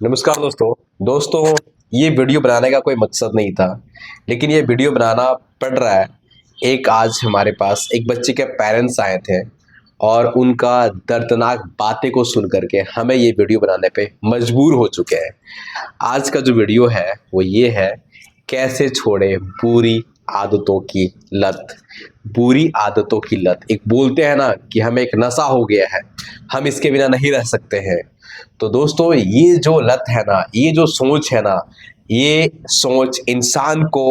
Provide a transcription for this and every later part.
नमस्कार दोस्तों ये वीडियो बनाने का कोई मकसद नहीं था, लेकिन ये वीडियो बनाना पड़ रहा है। एक आज हमारे पास एक बच्चे के पेरेंट्स आए थे और उनका दर्दनाक बातें को सुन करके हमें ये वीडियो बनाने पे मजबूर हो चुके हैं। आज का जो वीडियो है वो ये है, कैसे छोड़े बुरी आदतों की लत। बुरी आदतों की लत, एक बोलते हैं ना कि हमें एक नशा हो गया है, हम इसके बिना नहीं रह सकते हैं। तो दोस्तों ये जो लत है ना, ये जो सोच है ना, ये सोच इंसान को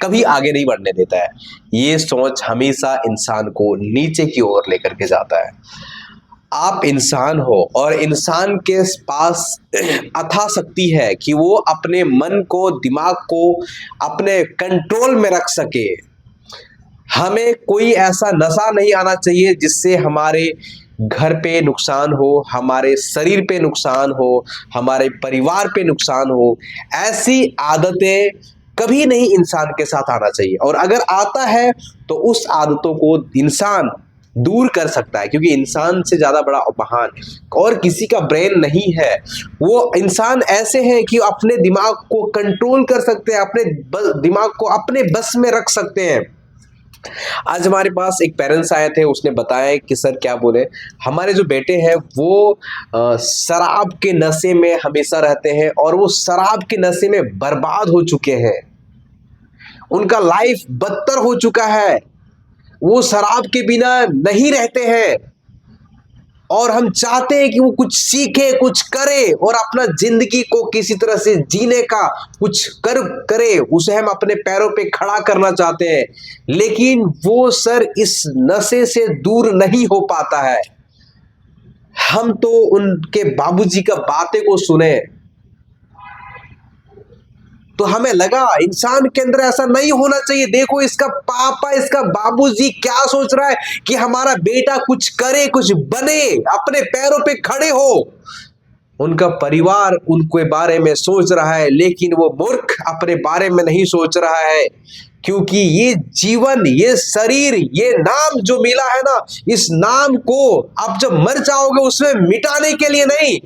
कभी आगे नहीं बढ़ने देता है। ये सोच हमेशा इंसान को नीचे की ओर लेकर के जाता है। आप इंसान हो और इंसान के पास अथाह शक्ति है कि वो अपने मन को, दिमाग को अपने कंट्रोल में रख सके। हमें कोई ऐसा नशा नहीं आना चाहिए जिससे हमारे घर पे नुकसान हो, हमारे शरीर पे नुकसान हो, हमारे परिवार पे नुकसान हो। ऐसी आदतें कभी नहीं इंसान के साथ आना चाहिए, और अगर आता है तो उस आदतों को इंसान दूर कर सकता है, क्योंकि इंसान से ज्यादा बड़ा महान और किसी का ब्रेन नहीं है। वो इंसान ऐसे हैं कि अपने दिमाग को कंट्रोल कर सकते हैं, अपने दिमाग को अपने बस में रख सकते हैं। आज हमारे पास एक पेरेंट्स आए थे, उसने बताया कि सर क्या बोले, हमारे जो बेटे हैं वो शराब के नशे में हमेशा रहते हैं और वो शराब के नशे में बर्बाद हो चुके हैं। उनका लाइफ बदतर हो चुका है, वो शराब के बिना नहीं रहते हैं और हम चाहते हैं कि वो कुछ सीखे, कुछ करे और अपना जिंदगी को किसी तरह से जीने का कुछ करे, उसे हम अपने पैरों पे खड़ा करना चाहते हैं। लेकिन वो सर इस नशे से दूर नहीं हो पाता है। हम तो उनके बाबूजी का बातें को सुने तो हमें लगा इंसान के अंदर ऐसा नहीं होना चाहिए। देखो इसका पापा, इसका बाबूजी क्या सोच रहा है कि हमारा बेटा कुछ करे, कुछ बने, अपने पैरों पे खड़े हो। उनका परिवार उनके बारे में सोच रहा है, लेकिन वो मूर्ख अपने बारे में नहीं सोच रहा है, क्योंकि ये जीवन, ये शरीर, ये नाम जो मिला है ना, इस नाम को आप जब मर जाओगे उसमें मिटाने के लिए नहीं।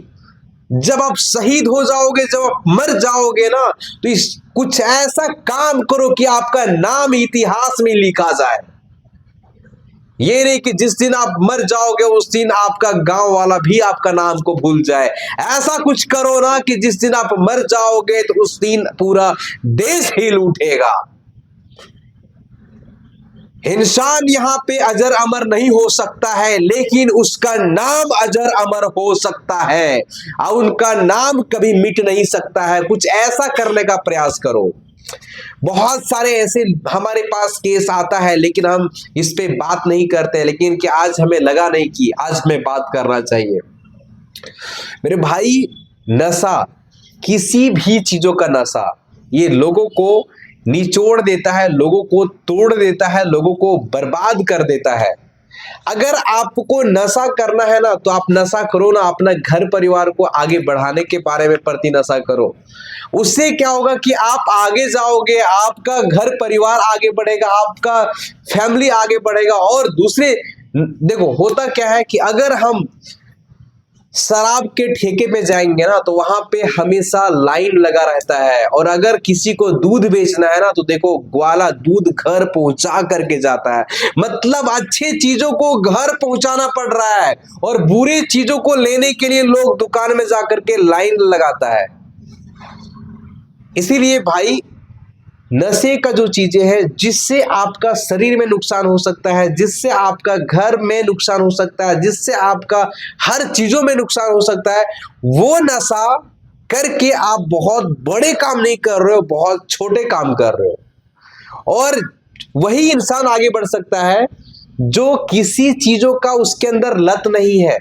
जब आप शहीद हो जाओगे, जब आप मर जाओगे ना, तो इस कुछ ऐसा काम करो कि आपका नाम इतिहास में लिखा जाए। ये नहीं कि जिस दिन आप मर जाओगे उस दिन आपका गांव वाला भी आपका नाम को भूल जाए। ऐसा कुछ करो ना कि जिस दिन आप मर जाओगे तो उस दिन पूरा देश हिल उठेगा। इंसान यहाँ पे अजर अमर नहीं हो सकता है, लेकिन उसका नाम अजर अमर हो सकता है और उनका नाम कभी मिट नहीं सकता है। कुछ ऐसा करने का प्रयास करो। बहुत सारे ऐसे हमारे पास केस आता है, लेकिन हम इस पे बात नहीं करते, लेकिन कि आज हमें लगा नहीं कि आज हमें बात करना चाहिए। मेरे भाई, नशा, किसी भी चीजों का नशा, ये लोगों को निचोड़ देता है, लोगों को तोड़ देता है, लोगों को बर्बाद कर देता है। अगर आपको नशा करना है ना, तो आप नशा करो ना, अपना घर परिवार को आगे बढ़ाने के बारे में प्रति नशा करो। उससे क्या होगा कि आप आगे जाओगे, आपका घर परिवार आगे बढ़ेगा, आपका फैमिली आगे बढ़ेगा। और दूसरे देखो होता क्या है कि अगर हम शराब के ठेके पे जाएंगे ना, तो वहां पे हमेशा लाइन लगा रहता है, और अगर किसी को दूध बेचना है ना, तो देखो ग्वाला दूध घर पहुंचा करके जाता है। मतलब अच्छे चीजों को घर पहुंचाना पड़ रहा है और बुरी चीजों को लेने के लिए लोग दुकान में जाकर के लाइन लगाता है। इसीलिए भाई, नशे का जो चीजें हैं जिससे आपका शरीर में नुकसान हो सकता है, जिससे आपका घर में नुकसान हो सकता है, जिससे आपका हर चीजों में नुकसान हो सकता है, वो नशा करके आप बहुत बड़े काम नहीं कर रहे हो, बहुत छोटे काम कर रहे हो। और वही इंसान आगे बढ़ सकता है जो किसी चीजों का उसके अंदर लत नहीं है,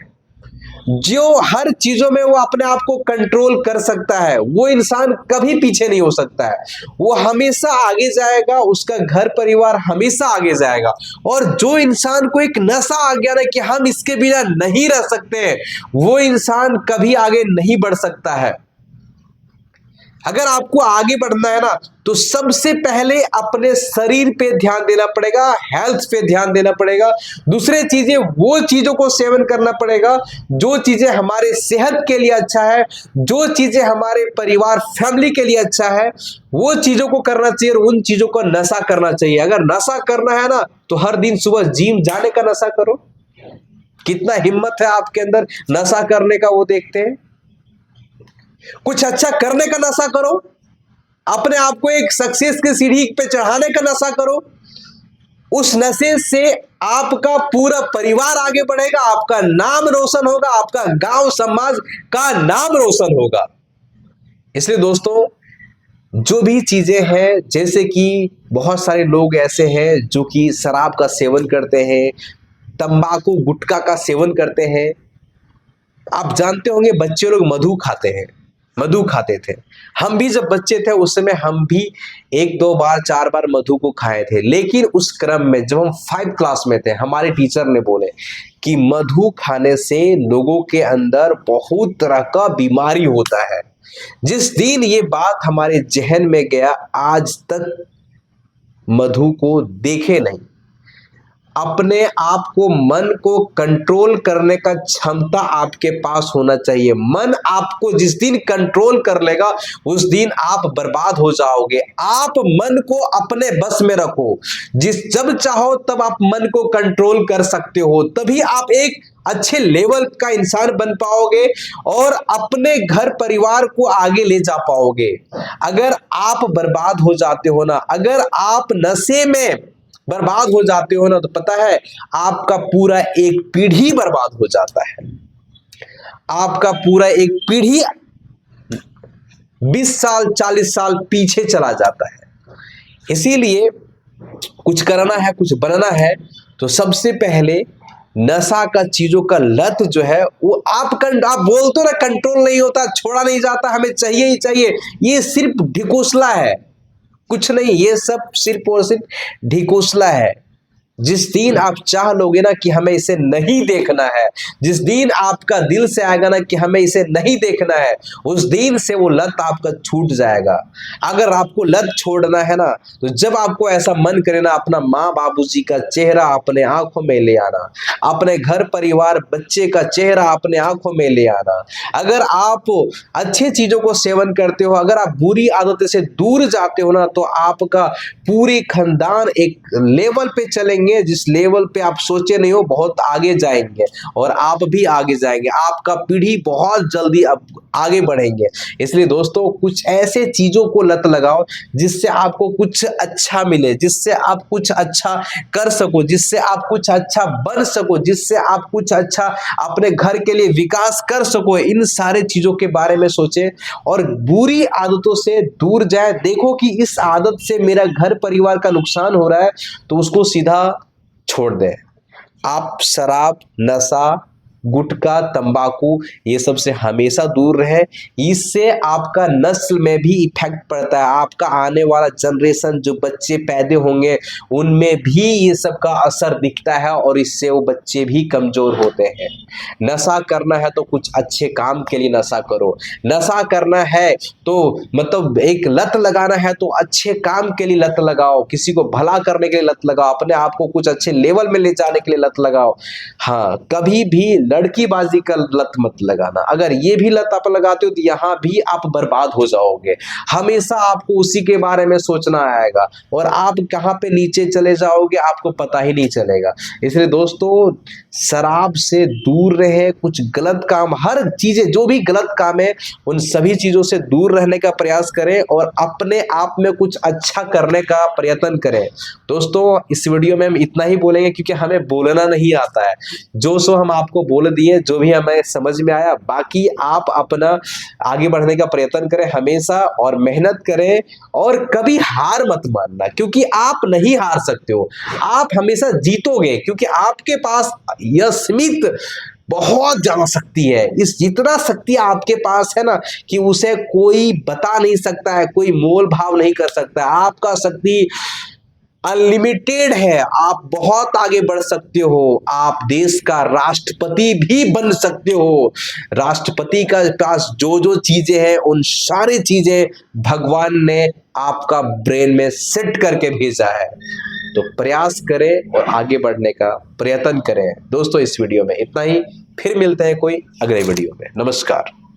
जो हर चीजों में वो अपने आप को कंट्रोल कर सकता है। वो इंसान कभी पीछे नहीं हो सकता है, वो हमेशा आगे जाएगा, उसका घर परिवार हमेशा आगे जाएगा। और जो इंसान को एक नशा आ गया ना कि हम इसके बिना नहीं रह सकते, वो इंसान कभी आगे नहीं बढ़ सकता है। अगर आपको आगे बढ़ना है ना तो सबसे पहले अपने शरीर पे ध्यान देना पड़ेगा, हेल्थ पे ध्यान देना पड़ेगा। दूसरे चीजें वो चीजों को सेवन करना पड़ेगा जो चीजें हमारे सेहत के लिए अच्छा है, जो चीजें हमारे परिवार फैमिली के लिए अच्छा है, वो चीजों को करना चाहिए और उन चीजों को नशा करना चाहिए। अगर नशा करना है ना तो हर दिन सुबह जिम जाने का नशा करो। कितना हिम्मत है आपके अंदर नशा करने का, वो देखते हैं। कुछ अच्छा करने का नशा करो, अपने आप को एक सक्सेस की सीढ़ी पे चढ़ाने का नशा करो। उस नशे से आपका पूरा परिवार आगे बढ़ेगा, आपका नाम रोशन होगा, आपका गांव समाज का नाम रोशन होगा। इसलिए दोस्तों, जो भी चीजें हैं, जैसे कि बहुत सारे लोग ऐसे हैं जो कि शराब का सेवन करते हैं, तंबाकू गुटखा का सेवन करते हैं। आप जानते होंगे बच्चे लोग मधु खाते हैं, मधु खाते थे। हम भी जब बच्चे थे उस समय हम भी 1-2 बार 4 बार मधु को खाए थे। लेकिन उस क्रम में जब हम 5 क्लास में थे, हमारे टीचर ने बोले कि मधु खाने से लोगों के अंदर बहुत तरह का बीमारी होता है। जिस दिन ये बात हमारे जहन में गया, आज तक मधु को देखे नहीं। अपने आप को, मन को कंट्रोल करने का क्षमता आपके पास होना चाहिए। मन आपको जिस दिन कंट्रोल कर लेगा उस दिन आप बर्बाद हो जाओगे। आप मन को अपने बस में रखो, जब चाहो तब आप मन को कंट्रोल कर सकते हो, तभी आप एक अच्छे लेवल का इंसान बन पाओगे और अपने घर परिवार को आगे ले जा पाओगे। अगर आप बर्बाद हो जाते हो ना, अगर आप नशे में बर्बाद हो जाते हो ना, तो पता है आपका पूरा एक पीढ़ी बर्बाद हो जाता है। आपका पूरा एक पीढ़ी 20 साल 40 साल पीछे चला जाता है। इसीलिए कुछ करना है, कुछ बनना है, तो सबसे पहले नशा का चीजों का लत जो है वो आप बोलते हो ना, कंट्रोल नहीं होता, छोड़ा नहीं जाता, हमें चाहिए ही चाहिए, ये सिर्फ ढिकोसला है, कुछ नहीं। ये सब सिर्फ और सिर्फ ढिकोसला है। जिस दिन आप चाह लोगे ना कि हमें इसे नहीं देखना है, जिस दिन आपका दिल से आएगा ना कि हमें इसे नहीं देखना है, उस दिन से वो लत आपका छूट जाएगा। अगर आपको लत छोड़ना है ना, तो जब आपको ऐसा मन करे ना, अपना माँ बाबूजी का चेहरा अपने आंखों में ले आना, अपने घर परिवार बच्चे का चेहरा अपने आंखों में ले आना। अगर आप अच्छे चीजों को सेवन करते हो, अगर आप बुरी आदतों से दूर जाते हो ना, तो आपका पूरी खानदान एक लेवल पे चलेंगे जिस लेवल पे आप सोचे नहीं हो, बहुत आगे जाएंगे और आप भी आगे जाएंगे। आपका पीढ़ी बहुत जल्दी अब आगे बढ़ेंगे। इसलिए दोस्तों, कुछ ऐसे चीजों को लत लगाओ जिससे आपको कुछ अच्छा मिले, जिससे आप कुछ अच्छा कर सको, जिससे आप कुछ अच्छा बन सको, जिससे आप कुछ अच्छा अपने घर के लिए विकास कर सको। इन सारे चीजों के बारे में सोचे और बुरी आदतों से दूर जाए। देखो कि इस आदत से मेरा घर परिवार का नुकसान हो रहा है, तो उसको सीधा छोड़ दें। आप शराब, नशा, गुटखा, तंबाकू, ये सब से हमेशा दूर रहे। इससे आपका नस्ल में भी इफेक्ट पड़ता है। आपका आने वाला जनरेशन, जो बच्चे पैदा होंगे, उनमें भी ये सब का असर दिखता है और इससे वो बच्चे भी कमजोर होते हैं। नशा करना है तो कुछ अच्छे काम के लिए नशा करो। नशा करना है तो मतलब एक लत लगाना है तो अच्छे काम के लिए लत लगाओ, किसी को भला करने के लिए लत लगाओ, अपने आप को कुछ अच्छे लेवल में ले जाने के लिए लत लगाओ। हाँ, कभी भी लड़कीबाजी का लत मत लगाना। अगर ये भी लत आप लगाते हो तो यहाँ भी आप बर्बाद हो जाओगे। हमेशा आपको उसी के बारे में सोचना आएगा और आप कहाँ पे नीचे चले जाओगे आपको पता ही नहीं चलेगा। इसलिए दोस्तों, शराब से दूर रहे, कुछ गलत काम, हर चीजें जो भी गलत काम है उन सभी चीजों से दूर रहने का प्रयास करें और अपने आप में कुछ अच्छा करने का प्रयत्न करें। दोस्तों, इस वीडियो में हम इतना ही बोलेंगे क्योंकि हमें बोलना नहीं आता है। जो सो हम आपको बोल दिए, जो भी हमें समझ में आया। बाकी आप अपना आगे बढ़ने का प्रयत्न करें हमेशा और मेहनत करें और कभी हार मत मानना, क्योंकि आप नहीं हार सकते हो, आप हमेशा जीतोगे, क्योंकि आपके पास यह सीमित बहुत ज्यादा शक्ति है। इस जितना शक्ति आपके पास है ना कि उसे कोई बता नहीं सकता है, कोई मोल भाव नहीं कर सकता है। आपका शक्ति अनलिमिटेड है, आप बहुत आगे बढ़ सकते हो, आप देश का राष्ट्रपति भी बन सकते हो। राष्ट्रपति का पास जो जो चीजें हैं उन सारी चीजें भगवान ने आपका ब्रेन में सेट करके भेजा है। तो प्रयास करें और आगे बढ़ने का प्रयत्न करें। दोस्तों इस वीडियो में इतना ही, फिर मिलते हैं कोई अगले वीडियो में। नमस्कार।